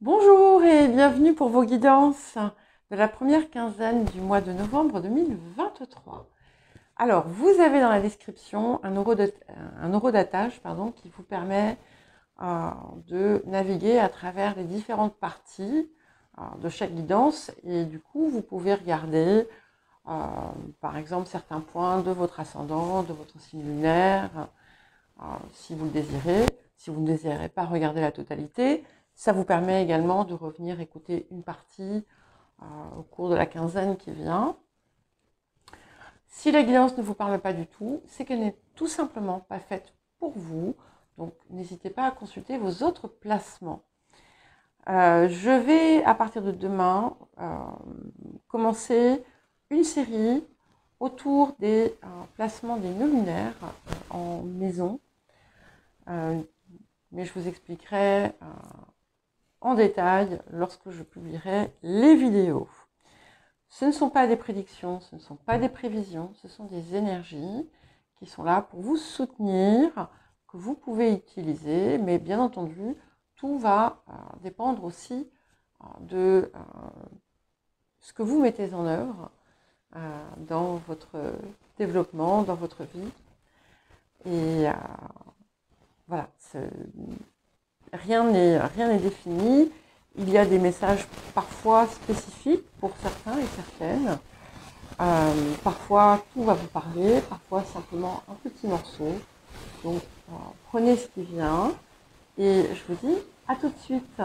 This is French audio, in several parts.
Bonjour et bienvenue pour vos guidances de la première quinzaine du mois de novembre 2023. Alors, vous avez dans la description un horodatage qui vous permet de naviguer à travers les différentes parties de chaque guidance et du coup, vous pouvez regarder par exemple certains points de votre ascendant, de votre signe lunaire, si vous le désirez. Si vous ne désirez pas regarder la totalité, ça vous permet également de revenir écouter une partie au cours de la quinzaine qui vient. Si la guidance ne vous parle pas du tout, c'est qu'elle n'est tout simplement pas faite pour vous. Donc n'hésitez pas à consulter vos autres placements. Je vais, à partir de demain, commencer une série autour des placements des nœuds lunaires en maison. Mais je vous expliquerai en détail lorsque je publierai les vidéos. Ce ne sont pas des prédictions, ce ne sont pas des prévisions, ce sont des énergies qui sont là pour vous soutenir, que vous pouvez utiliser, mais bien entendu, tout va dépendre aussi de ce que vous mettez en œuvre dans votre développement, dans votre vie. Et voilà, rien n'est défini. Il y a des messages parfois spécifiques pour certains et certaines. Parfois, tout va vous parler, parfois simplement un petit morceau. Donc, prenez ce qui vient. Et je vous dis à tout de suite.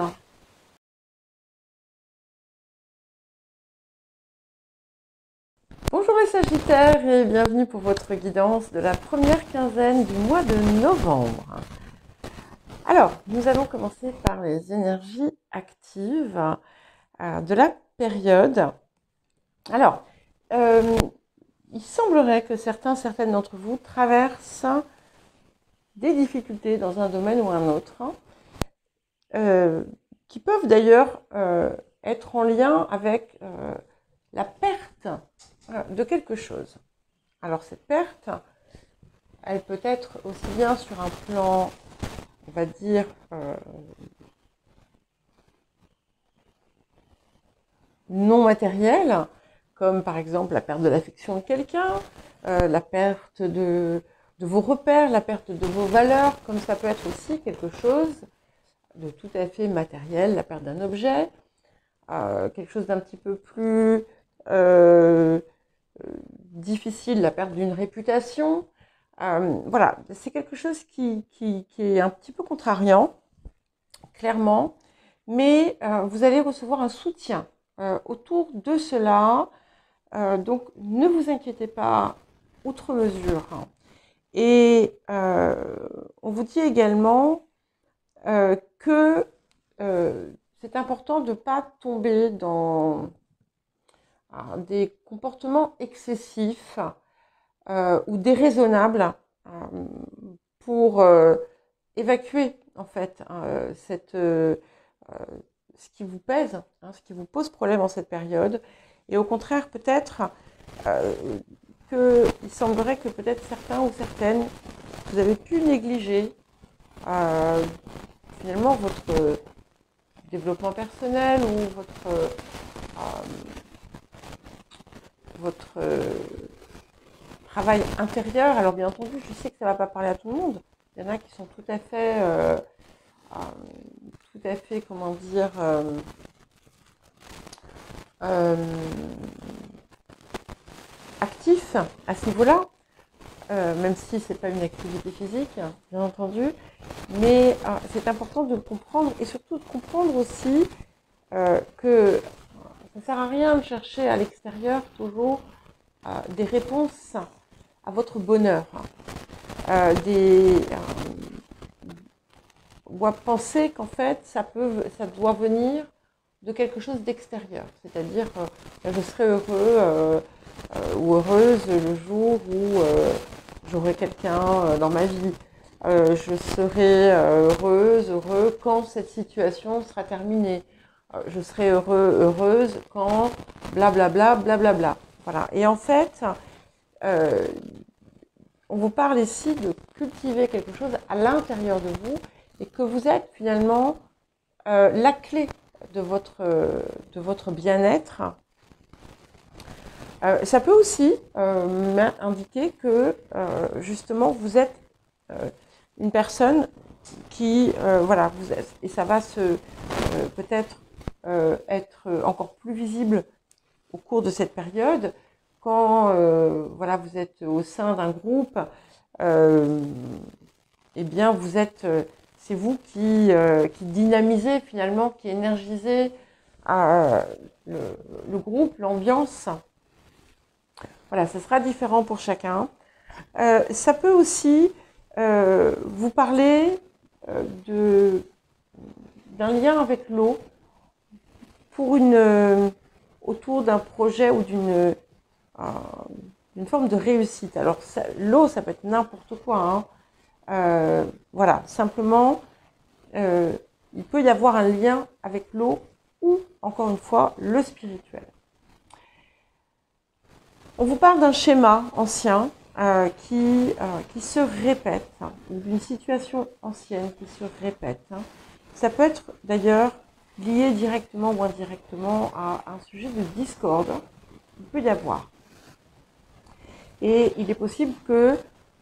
Bonjour les Sagittaires et bienvenue pour votre guidance de la première quinzaine du mois de novembre. Alors, nous allons commencer par les énergies actives de la période. Alors, il semblerait que certaines d'entre vous traversent des difficultés dans un domaine ou un autre, qui peuvent d'ailleurs être en lien avec la perte de quelque chose. Alors, cette perte, elle peut être aussi bien sur un plan, on va dire, non matériel, comme par exemple la perte de l'affection de quelqu'un, la perte de vos repères, la perte de vos valeurs, comme ça peut être aussi quelque chose de tout à fait matériel, la perte d'un objet, quelque chose d'un petit peu plus difficile, la perte d'une réputation. Voilà, c'est quelque chose qui est un petit peu contrariant, clairement, mais vous allez recevoir un soutien autour de cela. Donc, ne vous inquiétez pas outre mesure. Et on vous dit également que c'est important de ne pas tomber dans des comportements excessifs ou déraisonnables pour évacuer en fait ce qui vous pèse, ce qui vous pose problème en cette période. Et au contraire, peut-être qu'il semblerait que peut-être certains ou certaines, vous avez pu négliger finalement votre développement personnel ou votre travail intérieur. Alors bien entendu, je sais que ça ne va pas parler à tout le monde. Il y en a qui sont tout à fait, comment dire, actifs à ce niveau-là, même si c'est pas une activité physique, bien entendu. Mais c'est important de le comprendre et surtout de comprendre aussi que ça ne sert à rien de chercher à l'extérieur toujours des réponses à votre bonheur. Ou à penser qu'en fait ça doit venir de quelque chose d'extérieur. C'est-à-dire je serai heureux ou heureuse le jour où j'aurai quelqu'un dans ma vie. Je serai heureux quand cette situation sera terminée. Je serai heureuse quand blablabla, blablabla. Voilà. Et en fait, on vous parle ici de cultiver quelque chose à l'intérieur de vous et que vous êtes finalement la clé de votre bien-être. Ça peut aussi indiquer que justement vous êtes une personne qui, voilà, vous êtes, et ça va peut-être être encore plus visible au cours de cette période quand voilà, vous êtes au sein d'un groupe, eh bien vous êtes, c'est vous qui dynamisez finalement, qui énergisez le groupe, l'ambiance. Voilà, ça sera différent pour chacun. Ça peut aussi vous parler d'un lien avec l'eau pour autour d'un projet ou d'une forme de réussite. Alors l'eau, ça peut être n'importe quoi, hein. Voilà, simplement, il peut y avoir un lien avec l'eau ou, encore une fois, le spirituel. On vous parle d'un schéma ancien qui se répète, hein, ou d'une situation ancienne qui se répète. Hein. Ça peut être d'ailleurs lié directement ou indirectement à un sujet de discorde. Il peut y avoir. Et il est possible que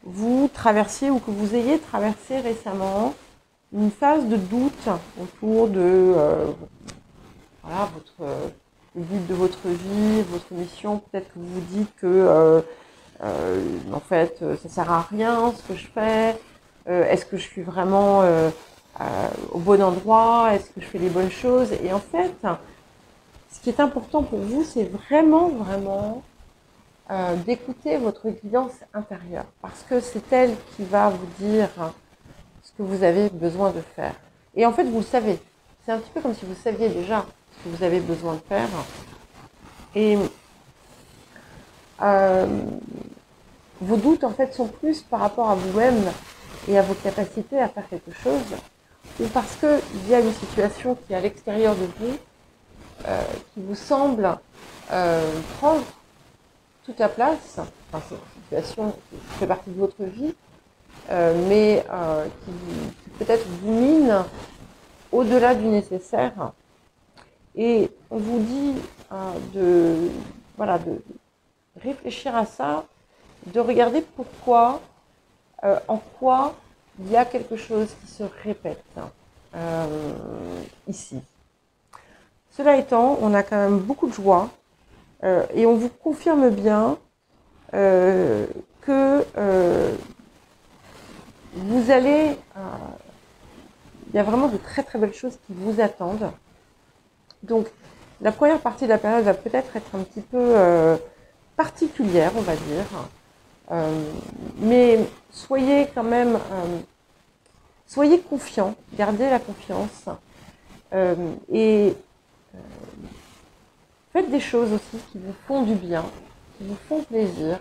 vous traversiez ou que vous ayez traversé récemment une phase de doute autour de voilà, le but de votre vie, votre mission. Peut-être que vous vous dites que en fait, ça sert à rien ce que je fais. Est-ce que je suis vraiment au bon endroit? Est-ce que je fais les bonnes choses? Et en fait, ce qui est important pour vous, c'est vraiment d'écouter votre guidance intérieure, parce que c'est elle qui va vous dire ce que vous avez besoin de faire. Et en fait, vous le savez. C'est un petit peu comme si vous saviez déjà ce que vous avez besoin de faire. Et vos doutes, en fait, sont plus par rapport à vous-même et à vos capacités à faire quelque chose, ou parce qu'il y a une situation qui est à l'extérieur de vous, qui vous semble prendre toute la place. Enfin, c'est une situation qui fait partie de votre vie, mais qui peut-être vous mine au-delà du nécessaire. Et on vous dit de réfléchir à ça, de regarder pourquoi, en quoi il y a quelque chose qui se répète ici. Cela étant, on a quand même beaucoup de joie et on vous confirme bien que vous allez... il y a vraiment de très très belles choses qui vous attendent. Donc, la première partie de la période va peut-être être un petit peu particulière, on va dire. Mais soyez quand même... soyez confiants, gardez la confiance. Et faites des choses aussi qui vous font du bien, qui vous font plaisir.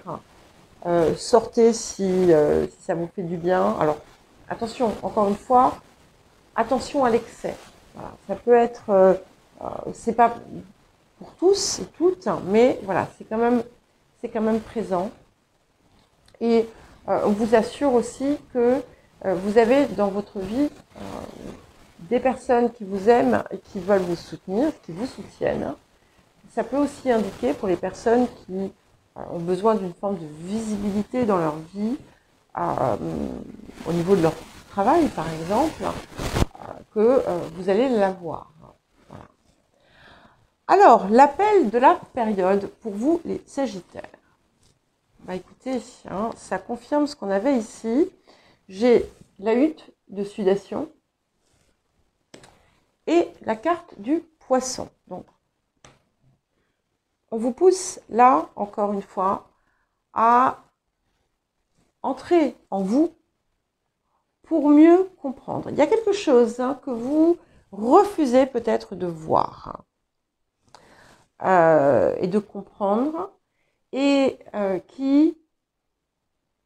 Sortez si ça vous fait du bien. Alors, attention, encore une fois, attention à l'excès. Voilà, ça peut être... c'est pas pour tous et toutes, mais voilà, c'est quand même présent. Et on vous assure aussi que vous avez dans votre vie des personnes qui vous aiment et qui veulent vous soutenir, qui vous soutiennent. Ça peut aussi indiquer pour les personnes qui ont besoin d'une forme de visibilité dans leur vie, au niveau de leur travail par exemple, que vous allez l'avoir. Voilà. Alors, l'appel de la période pour vous les Sagittaires. Bah écoutez, hein, ça confirme ce qu'on avait ici. J'ai la hutte de sudation et la carte du poisson. Donc, on vous pousse là, encore une fois, à entrer en vous pour mieux comprendre. Il y a quelque chose que vous refusez peut-être de voir et de comprendre, et qui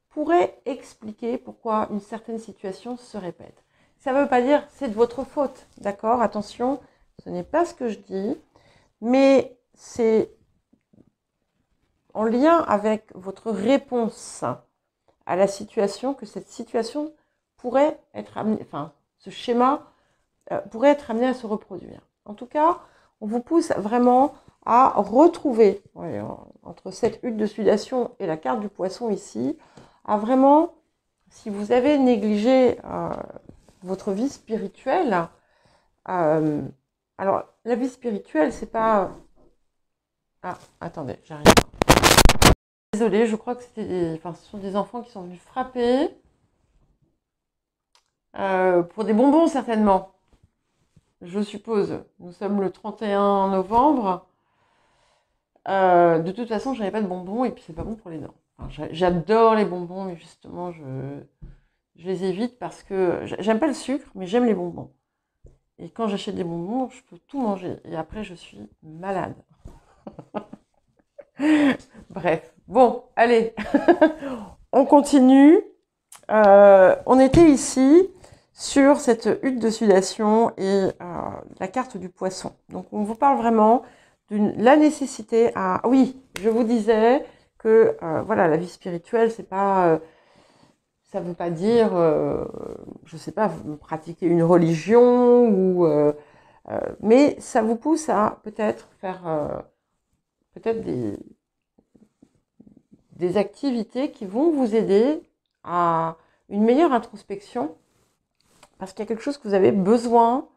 pourrait expliquer pourquoi une certaine situation se répète. Ça ne veut pas dire c'est de votre faute, d'accord? Attention, ce n'est pas ce que je dis, mais c'est en lien avec votre réponse à la situation que cette situation pourrait être amenée, enfin, ce schéma pourrait être amené à se reproduire. En tout cas, on vous pousse vraiment à retrouver, entre cette hutte de sudation et la carte du poisson ici, à vraiment, si vous avez négligé votre vie spirituelle, alors la vie spirituelle, c'est pas... Ah, attendez, j'arrive. Désolée, je crois que ce sont des enfants qui sont venus frapper. Pour des bonbons, certainement. Je suppose. Nous sommes le 31 novembre. De toute façon, je n'avais pas de bonbons et puis c'est pas bon pour les dents. Enfin, j'adore les bonbons, mais justement, je les évite parce que j'aime pas le sucre, mais j'aime les bonbons. Et quand j'achète des bonbons, je peux tout manger. Et après, je suis malade. Bref. Bon, allez. On continue. On était ici sur cette hutte de sudation et la carte du poisson. Donc, on vous parle vraiment de la nécessité à... Oui, je vous disais que voilà, la vie spirituelle, c'est pas... ça ne veut pas dire, je ne sais pas, pratiquer une religion, mais ça vous pousse à peut-être faire peut-être des activités qui vont vous aider à une meilleure introspection, parce qu'il y a quelque chose que vous avez besoin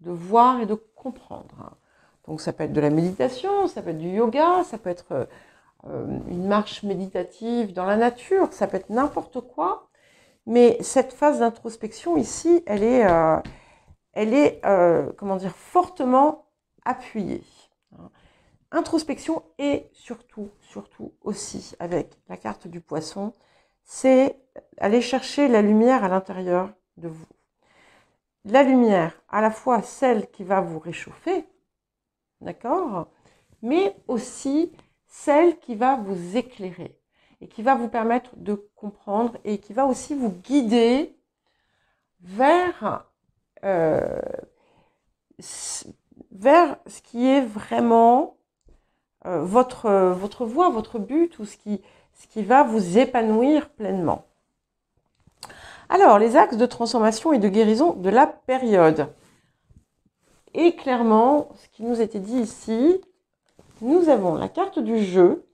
de voir et de comprendre. Donc ça peut être de la méditation, ça peut être du yoga, ça peut être une marche méditative dans la nature, ça peut être n'importe quoi. Mais cette phase d'introspection ici, elle est comment dire, fortement appuyée. Introspection et surtout aussi avec la carte du poisson, c'est aller chercher la lumière à l'intérieur de vous. La lumière, à la fois celle qui va vous réchauffer, d'accord, mais aussi celle qui va vous éclairer et qui va vous permettre de comprendre et qui va aussi vous guider vers ce qui est vraiment votre voie, votre but, ou ce qui va vous épanouir pleinement. Alors, les axes de transformation et de guérison de la période. Et clairement, ce qui nous était dit ici, nous avons la carte du jeu,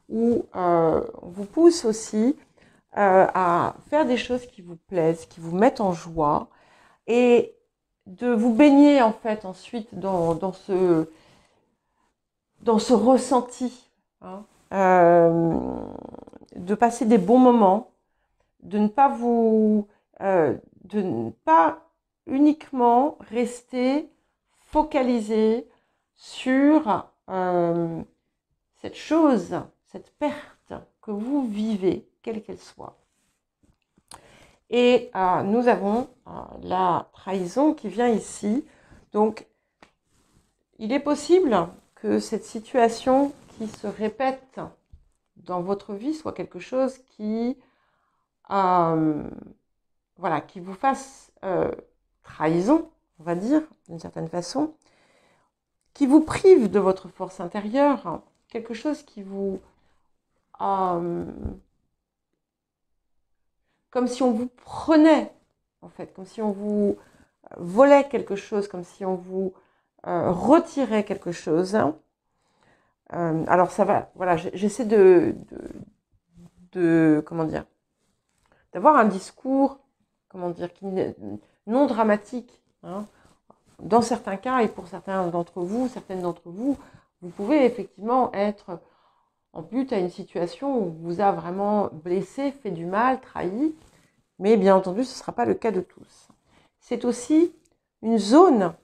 où on vous pousse aussi à faire des choses qui vous plaisent, qui vous mettent en joie, et de vous baigner en fait ensuite dans ce ressenti, hein, de passer des bons moments, de ne pas uniquement rester focalisé sur cette chose, cette perte que vous vivez, quelle qu'elle soit. Et nous avons la trahison qui vient ici. Donc, il est possible que cette situation qui se répète dans votre vie soit quelque chose qui, voilà, qui vous fasse trahison, on va dire, d'une certaine façon, qui vous prive de votre force intérieure, quelque chose qui vous... comme si on vous prenait, en fait, comme si on vous volait quelque chose, comme si on vous retirait quelque chose. Alors ça va, voilà, j'essaie comment dire, d'avoir un discours, comment dire, non dramatique, hein. Dans certains cas, et pour certaines d'entre vous, vous pouvez effectivement être en but à une situation où vous a vraiment blessé, fait du mal, trahi, mais bien entendu, ce ne sera pas le cas de tous. C'est aussi une zone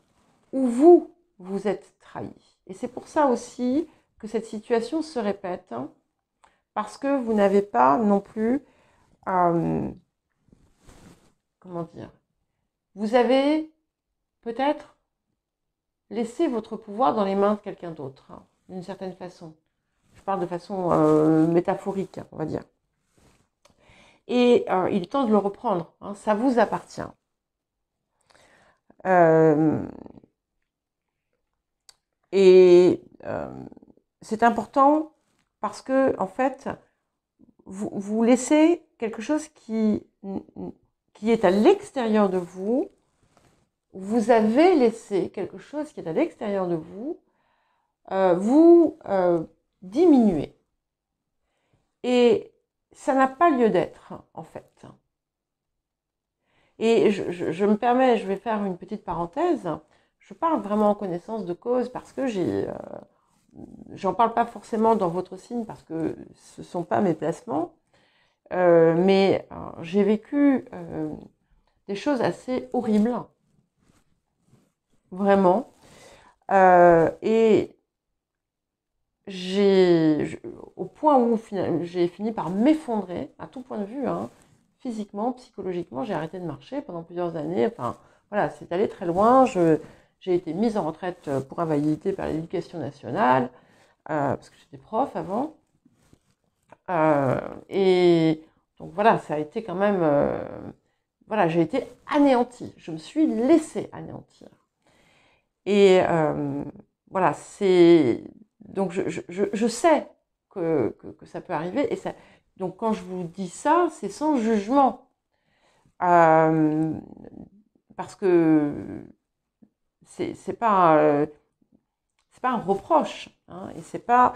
où vous êtes trahi. Et c'est pour ça aussi que cette situation se répète, hein, parce que vous n'avez pas non plus, comment dire, vous avez peut-être laissé votre pouvoir dans les mains de quelqu'un d'autre, hein, d'une certaine façon. Je parle de façon métaphorique, on va dire. Et il est temps de le reprendre, hein, ça vous appartient. C'est important parce que, en fait, vous laissez quelque chose qui est à l'extérieur de vous, vous avez laissé quelque chose qui est à l'extérieur de vous diminuer. Et ça n'a pas lieu d'être, en fait. Et je me permets, je vais faire une petite parenthèse. Je parle vraiment en connaissance de cause parce que j'en parle pas forcément dans votre signe parce que ce sont pas mes placements. Mais j'ai vécu des choses assez horribles. Vraiment. Et au point où j'ai fini par m'effondrer, à tout point de vue, hein, physiquement, psychologiquement, j'ai arrêté de marcher pendant plusieurs années. Enfin, voilà, c'est allé très loin. J'ai été mise en retraite pour invalidité par l'Éducation nationale, parce que j'étais prof avant. Et donc voilà, ça a été quand même... voilà, j'ai été anéantie. Je me suis laissée anéantir. Et voilà, c'est... Donc je sais que ça peut arriver. Et ça... Donc quand je vous dis ça, c'est sans jugement. Parce que c'est pas un reproche. Hein, et c'est pas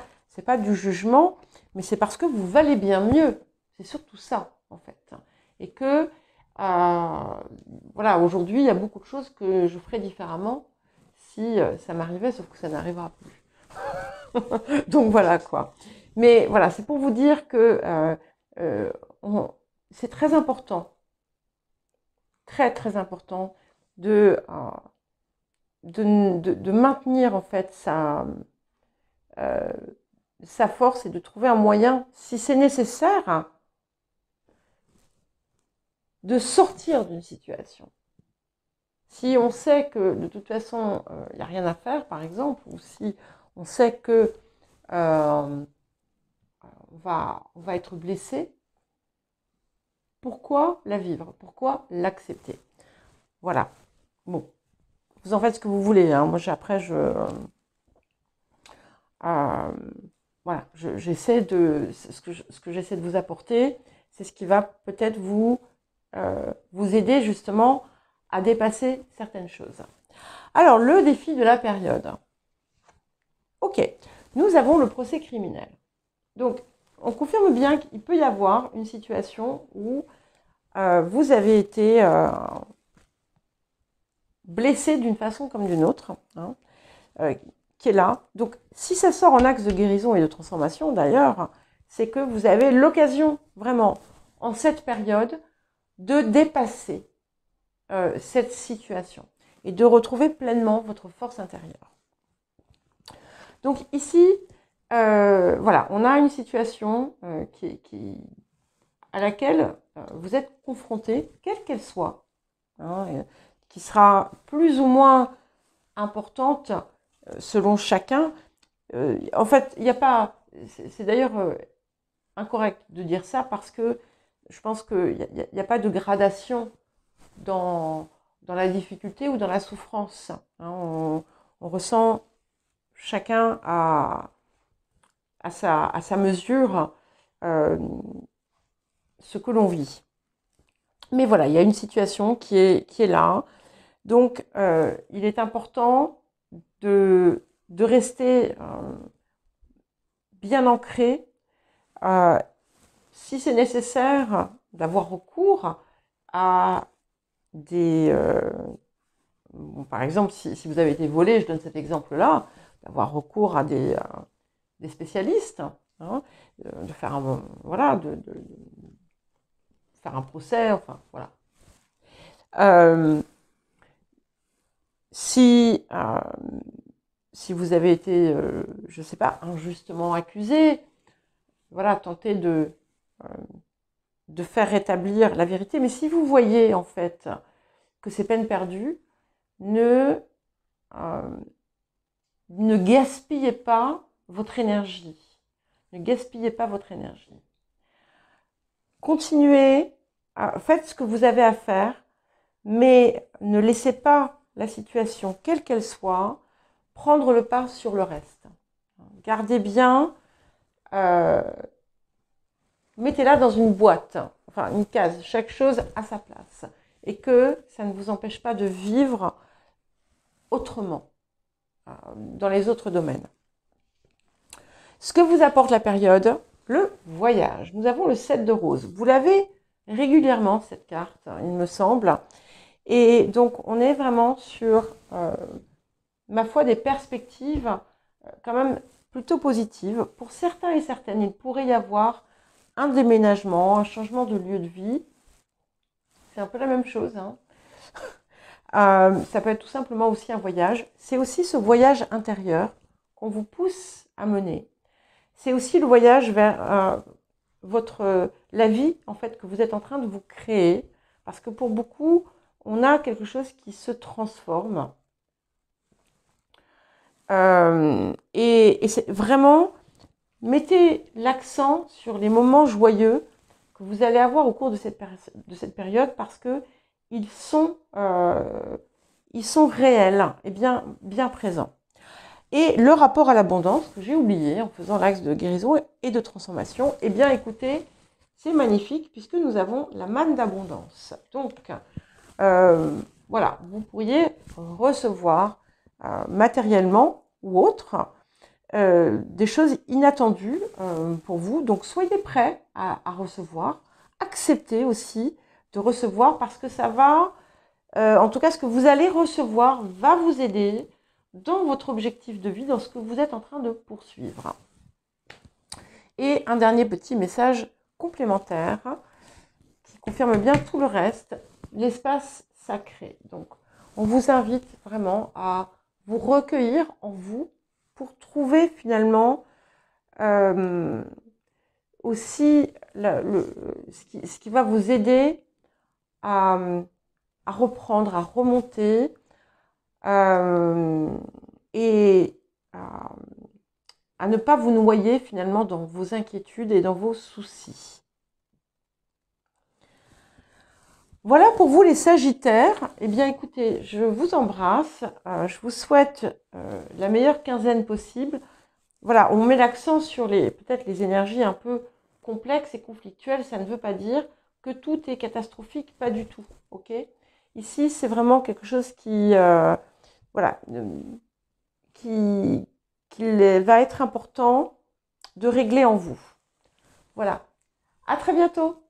du jugement, mais c'est parce que vous valez bien mieux. C'est surtout ça, en fait. Et que, voilà, aujourd'hui, il y a beaucoup de choses que je ferais différemment si ça m'arrivait, sauf que ça n'arrivera plus. Donc voilà, quoi. Mais voilà, c'est pour vous dire que c'est très important, très, très important de maintenir, en fait, sa force et de trouver un moyen, si c'est nécessaire, de sortir d'une situation. Si on sait que de toute façon, il n'y a rien à faire, par exemple, ou si on sait que on va être blessé, pourquoi la vivre? Pourquoi l'accepter? Voilà. Bon, vous en faites ce que vous voulez. Hein. Moi, après, voilà, j'essaie de... Ce que j'essaie de vous apporter, c'est ce qui va peut-être vous aider justement à dépasser certaines choses. Alors, le défi de la période. Ok, nous avons le procès criminel. Donc, on confirme bien qu'il peut y avoir une situation où vous avez été blessé d'une façon comme d'une autre, hein, qui est là. Donc, si ça sort en axe de guérison et de transformation, d'ailleurs, c'est que vous avez l'occasion, vraiment, en cette période, de dépasser cette situation et de retrouver pleinement votre force intérieure. Donc ici, voilà, on a une situation à laquelle vous êtes confronté, quelle qu'elle soit, hein, qui sera plus ou moins importante selon chacun. En fait, il n'y a pas... C'est d'ailleurs incorrect de dire ça parce que je pense qu'il n'y a pas de gradation dans la difficulté ou dans la souffrance. Hein, on ressent chacun à sa mesure ce que l'on vit. Mais voilà, il y a une situation qui est là. Donc, il est important de rester bien ancré. Si c'est nécessaire, d'avoir recours à des... bon, par exemple, si vous avez été volé, je donne cet exemple-là, d'avoir recours à des spécialistes, hein, de faire un, voilà, de faire un procès, enfin, voilà. Si vous avez été, je ne sais pas, injustement accusé, voilà, tentez de faire rétablir la vérité. Mais si vous voyez, en fait, que c'est peine perdue, ne gaspillez pas votre énergie. Ne gaspillez pas votre énergie. Continuez, faites ce que vous avez à faire, mais ne laissez pas la situation, quelle qu'elle soit, prendre le pas sur le reste. Gardez bien, mettez-la dans une boîte, enfin une case, chaque chose à sa place. Et que ça ne vous empêche pas de vivre autrement dans les autres domaines. Ce que vous apporte la période, le voyage. Nous avons le 7 de rose. Vous l'avez régulièrement, cette carte, il me semble. Et donc, on est vraiment sur, ma foi, des perspectives quand même plutôt positives. Pour certains et certaines, il pourrait y avoir un déménagement, un changement de lieu de vie. C'est un peu la même chose, hein. Ça peut être tout simplement aussi un voyage. C'est aussi ce voyage intérieur qu'on vous pousse à mener. C'est aussi le voyage vers la vie en fait que vous êtes en train de vous créer. Parce que pour beaucoup, on a quelque chose qui se transforme. Et c'est vraiment, mettez l'accent sur les moments joyeux que vous allez avoir au cours de cette période parce que ils sont réels et bien présents. Et le rapport à l'abondance, que j'ai oublié en faisant l'axe de guérison et de transformation, eh bien écoutez, c'est magnifique puisque nous avons la manne d'abondance. Donc, voilà, vous pourriez recevoir matériellement ou autre des choses inattendues pour vous. Donc, soyez prêts à recevoir. Acceptez aussi de recevoir parce que ça va, en tout cas, ce que vous allez recevoir va vous aider dans votre objectif de vie, dans ce que vous êtes en train de poursuivre. Et un dernier petit message complémentaire qui confirme bien tout le reste, l'espace sacré. Donc, on vous invite vraiment à vous recueillir en vous pour trouver finalement aussi ce qui va vous aider à reprendre, à remonter et à ne pas vous noyer finalement dans vos inquiétudes et dans vos soucis. Voilà pour vous les Sagittaires. Eh bien écoutez, je vous embrasse, je vous souhaite la meilleure quinzaine possible. Voilà, on met l'accent sur peut-être les énergies un peu complexes et conflictuelles, ça ne veut pas dire que tout est catastrophique, pas du tout, ok ? Ici, c'est vraiment quelque chose qui va être important de régler en vous. Voilà. À très bientôt.